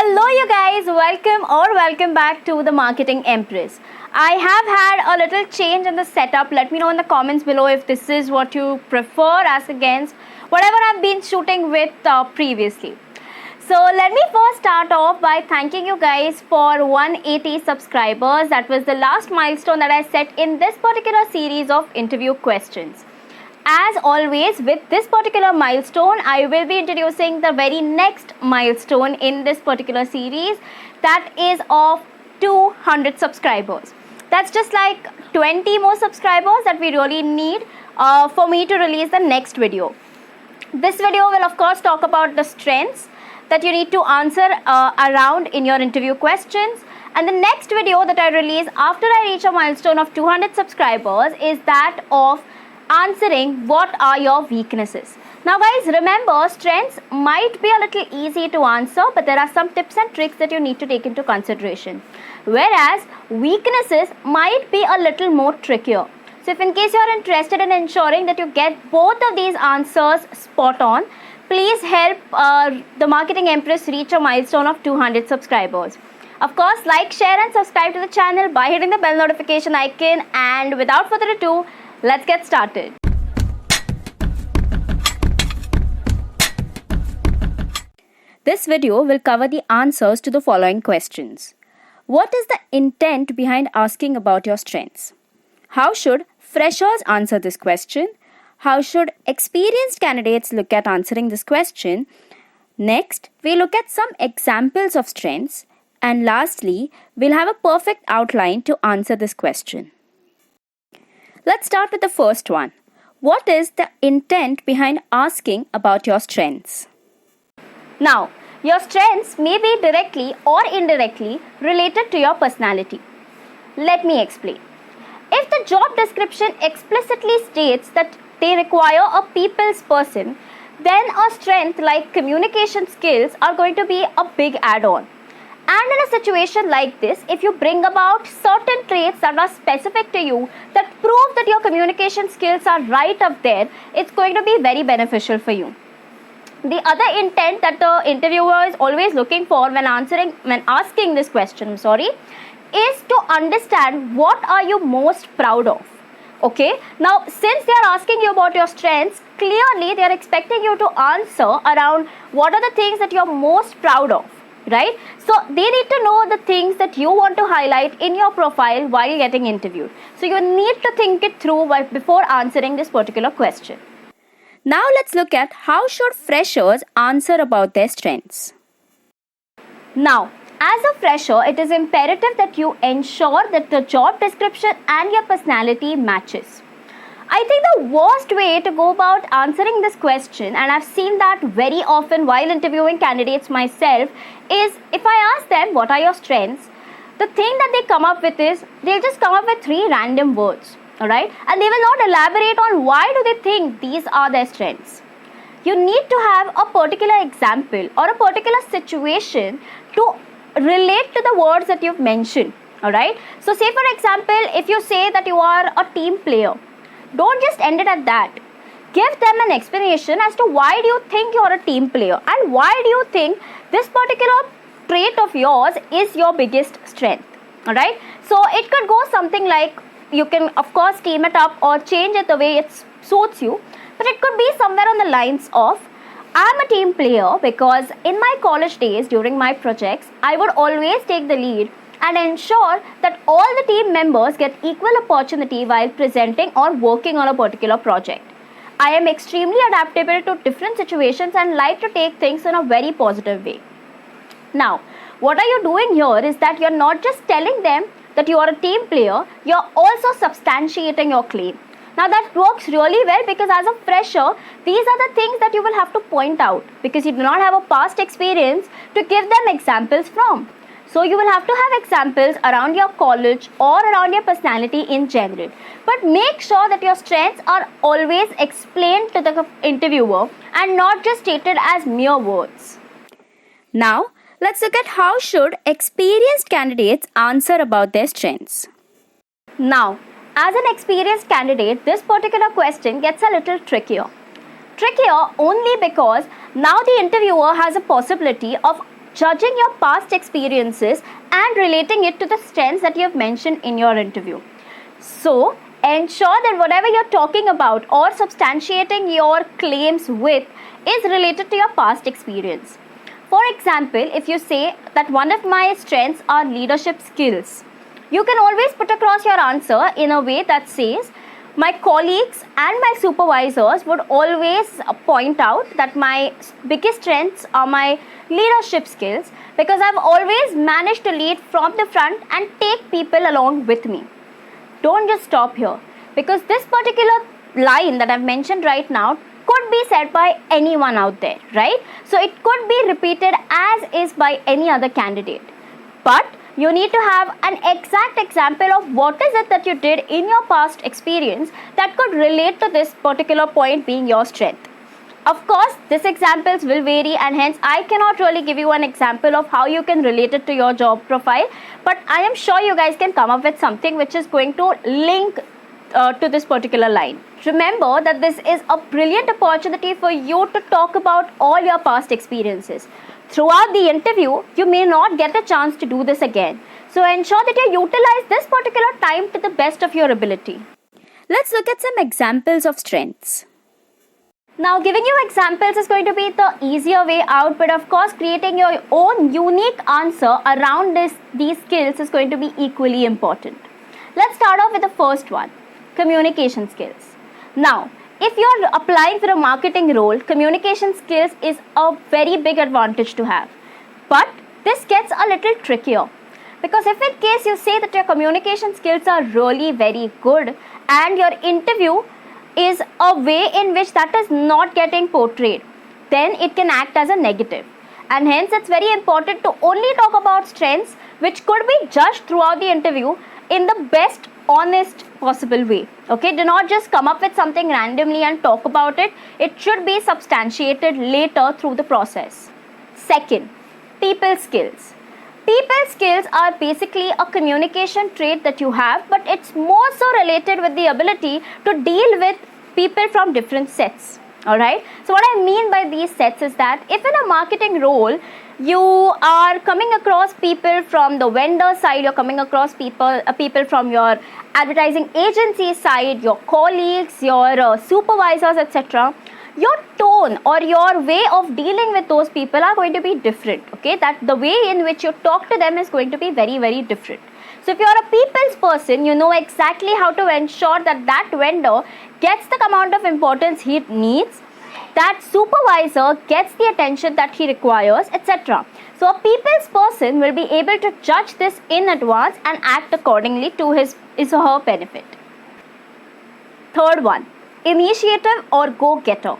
Hello, you guys. Welcome back to the Marketing Empress. I have had a little change in the setup. Let me know in the comments below if this is what you prefer as against whatever I've been shooting with previously. So let me first start off by thanking you guys for 180 subscribers. That was the last milestone that I set in this particular series of interview questions. As always, with this particular milestone, I will be introducing the very next milestone in this particular series, that is of 200 subscribers. That's just like 20 more subscribers that we really need for me to release the next video. This video will of course talk about the strengths that you need to answer around in your interview questions. And the next video that I release after I reach a milestone of 200 subscribers is that of answering what are your weaknesses. Now guys, remember, strengths might be a little easy to answer, but there are some tips and tricks that you need to take into consideration. Whereas weaknesses might be a little more trickier. So if in case you are interested in ensuring that you get both of these answers spot on, please help the Marketing Empress reach a milestone of 200 subscribers. Of course, like, share and subscribe to the channel by hitting the bell notification icon. And without further ado, let's get started. This video will cover the answers to the following questions. What is the intent behind asking about your strengths? How should freshers answer this question? How should experienced candidates look at answering this question? Next, we look at some examples of strengths. And lastly, we'll have a perfect outline to answer this question. Let's start with the first one. What is the intent behind asking about your strengths? Now, your strengths may be directly or indirectly related to your personality. Let me explain. If the job description explicitly states that they require a people's person, then a strength like communication skills are going to be a big add-on. And in a situation like this, if you bring about certain traits that are specific to you, that prove that your communication skills are right up there, it's going to be very beneficial for you. The other intent that the interviewer is always looking for when asking this question, is to understand what are you most proud of. Okay, now since they are asking you about your strengths, clearly they are expecting you to answer around what are the things that you're most proud of. Right? So they need to know the things that you want to highlight in your profile while getting interviewed. So you need to think it through before answering this particular question. Now let's look at how should freshers answer about their strengths. Now, as a fresher, it is imperative that you ensure that the job description and your personality matches. I think the worst way to go about answering this question, and I've seen that very often while interviewing candidates myself, is if I ask them what are your strengths, the thing that they come up with is they'll just come up with 3 random words, alright? And they will not elaborate on why do they think these are their strengths. You need to have a particular example or a particular situation to relate to the words that you've mentioned, alright? So say for example, if you say that you are a team player, don't just end it at that. Give them an explanation as to why do you think you're a team player and why do you think this particular trait of yours is your biggest strength. Alright? So it could go something like, you can of course team it up or change it the way it suits you, but it could be somewhere on the lines of, I'm a team player because in my college days during my projects, I would always take the lead and ensure that all the team members get equal opportunity while presenting or working on a particular project. I am extremely adaptable to different situations and like to take things in a very positive way. Now, what are you doing here is that you're not just telling them that you are a team player, you're also substantiating your claim. Now that works really well because as a fresher, these are the things that you will have to point out because you do not have a past experience to give them examples from. So you will have to have examples around your college or around your personality in general. But make sure that your strengths are always explained to the interviewer and not just stated as mere words. Now, let's look at how should experienced candidates answer about their strengths. Now, as an experienced candidate, this particular question gets a little trickier. Trickier only because now the interviewer has a possibility of judging your past experiences and relating it to the strengths that you have mentioned in your interview. So, ensure that whatever you're talking about or substantiating your claims with is related to your past experience. For example, if you say that one of my strengths are leadership skills, you can always put across your answer in a way that says, my colleagues and my supervisors would always point out that my biggest strengths are my leadership skills because I've always managed to lead from the front and take people along with me. Don't just stop here, because this particular line that I've mentioned right now could be said by anyone out there, right? So it could be repeated as is by any other candidate. But you need to have an exact example of what is it that you did in your past experience that could relate to this particular point being your strength. Of course, these examples will vary, and hence I cannot really give you an example of how you can relate it to your job profile, but I am sure you guys can come up with something which is going to link to this particular line. Remember that this is a brilliant opportunity for you to talk about all your past experiences. Throughout the interview, you may not get a chance to do this again. So ensure that you utilize this particular time to the best of your ability. Let's look at some examples of strengths. Now, giving you examples is going to be the easier way out, but of course, creating your own unique answer around these skills is going to be equally important. Let's start off with the first one, communication skills. Now, if you're applying for a marketing role, communication skills is a very big advantage to have. But this gets a little trickier, because if in case you say that your communication skills are really very good and your interview is a way in which that is not getting portrayed, then it can act as a negative. And hence it's very important to only talk about strengths which could be judged throughout the interview in the best honest possible way. Okay, do not just come up with something randomly and talk about it. It should be substantiated later through the process. Second, people skills. People skills are basically a communication trait that you have, but it's more so related with the ability to deal with people from different sets. Alright, so what I mean by these sets is that if in a marketing role you are coming across people from the vendor side, you're coming across people from your advertising agency side, your colleagues, your supervisors, etc., your tone or your way of dealing with those people are going to be different. Okay, that the way in which you talk to them is going to be very, very different. So if you're a people's person, you know exactly how to ensure that that vendor gets the amount of importance he needs, that supervisor gets the attention that he requires, etc. So a people's person will be able to judge this in advance and act accordingly to his or her benefit. Third one, initiative or go-getter.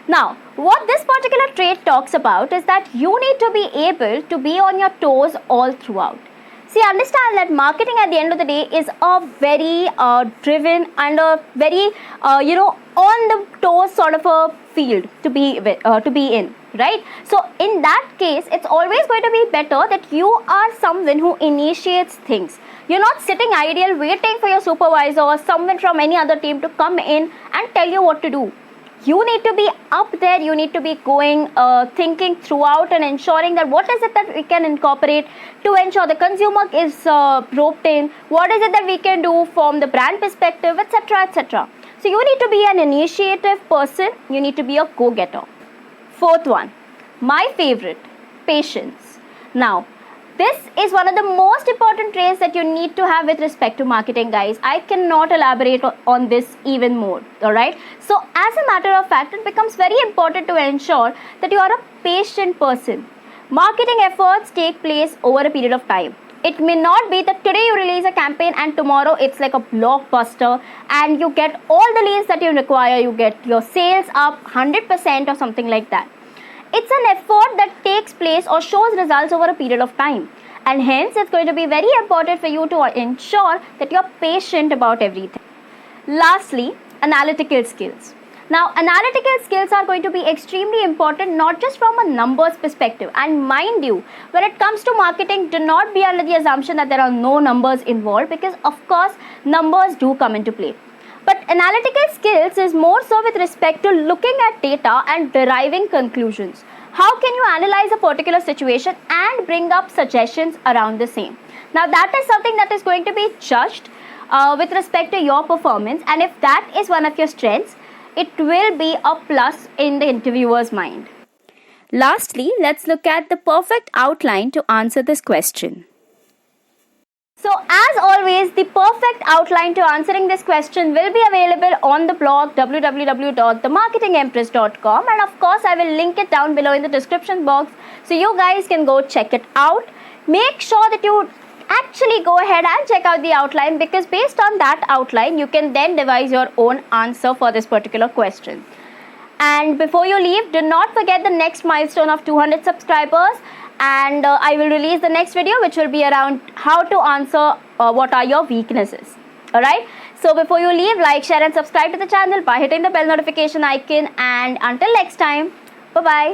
Now, what this particular trait talks about is that you need to be able to be on your toes all throughout. See, understand that marketing at the end of the day is a very driven and a very, on the toes sort of a field to be in, right? So, in that case, it's always going to be better that you are someone who initiates things. You're not sitting idle waiting for your supervisor or someone from any other team to come in and tell you what to do. You need to be up there, you need to be going, thinking throughout and ensuring that what is it that we can incorporate to ensure the consumer is roped in, what is it that we can do from the brand perspective, etc., etc. So you need to be an initiative person, you need to be a go-getter. Fourth one, my favorite, patience. Now, this is one of the most important traits that you need to have with respect to marketing, guys. I cannot elaborate on this even more, alright? So, as a matter of fact, it becomes very important to ensure that you are a patient person. Marketing efforts take place over a period of time. It may not be that today you release a campaign and tomorrow it's like a blockbuster and you get all the leads that you require, you get your sales up 100% or something like that. It's an effort that takes place or shows results over a period of time, and hence it's going to be very important for you to ensure that you're patient about everything. Lastly, analytical skills. Now, analytical skills are going to be extremely important, not just from a numbers perspective. And mind you, when it comes to marketing, do not be under the assumption that there are no numbers involved, because of course numbers do come into play. But analytical skills is more so with respect to looking at data and deriving conclusions. How can you analyze a particular situation and bring up suggestions around the same? Now that is something that is going to be judged with respect to your performance, and if that is one of your strengths, it will be a plus in the interviewer's mind. Lastly, let's look at the perfect outline to answer this question. So as always, the perfect outline to answering this question will be available on the blog www.themarketingempress.com, and of course I will link it down below in the description box so you guys can go check it out. Make sure that you actually go ahead and check out the outline, because based on that outline you can then devise your own answer for this particular question. And before you leave, do not forget the next milestone of 200 subscribers, and I will release the next video which will be around how to answer what are your weaknesses. Alright, so before you leave, like, share and subscribe to the channel by hitting the bell notification icon, and until next time, bye bye.